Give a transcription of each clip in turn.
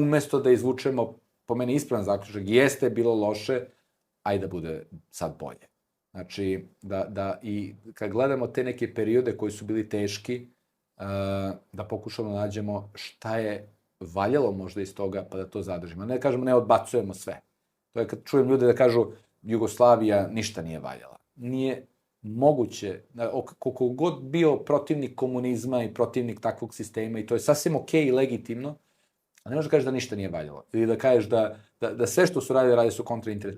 umesto da izvučemo, po meni ispravan zaključak, jeste bilo loše, ajde da bude sad bolje. Znači, i kad gledamo te neke periode koji su bili teški, da pokušamo da nađemo šta je valjalo možda iz toga, pa da to zadržimo. Ne kažemo, ne odbacujemo sve. To je kad čujem ljude da kažu Jugoslavija ništa nije valjala. Nije moguće, koliko god bio protivnik komunizma i protivnik takvog sistema, i to je sasvim okej i legitimno, a ne možeš da kažeš da ništa nije valjalo. Ili da kažeš da sve što su radili su kontrainteres.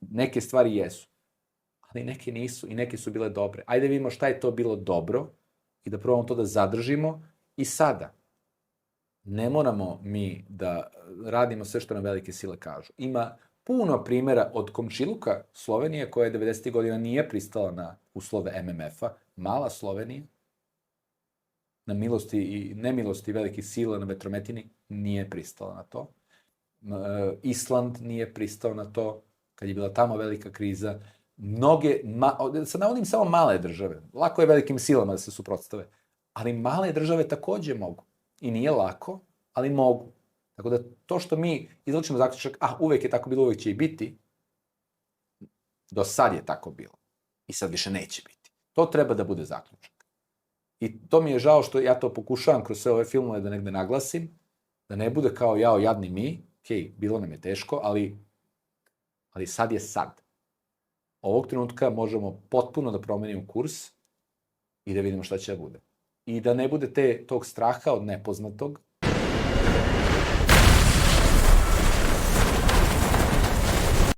Neke stvari jesu. Ali neke nisu i neke su bile dobre. Ajde vidimo šta je to bilo dobro i da probamo to da zadržimo i sada. Ne moramo mi da radimo sve što nam velike sile kažu. Ima puno primjera od komšiluka Slovenije, koja je 90. godina nije pristala na uslove MMF-a, mala Slovenija, na milosti i nemilosti velikih sila na vetrometini, nije pristala na to. Island nije pristao na to, kad je bila tamo velika kriza. Sad navodim samo male države. Lako je velikim silama da se suprotstave. Ali male države takođe mogu. I nije lako, ali mogu. Tako da to što mi izlačimo zaključak, uvek je tako bilo, uvek će i biti, do sad je tako bilo. I sad više neće biti. To treba da bude zaključak. I to mi je žao što ja to pokušavam kroz sve ove filmove da negde naglasim, da ne bude kao jao, jadni mi, bilo nam je teško, ali sad je sad. Ovog trenutka možemo potpuno da promenimo kurs i da vidimo šta će da bude. I da ne bude tog straha od nepoznatog,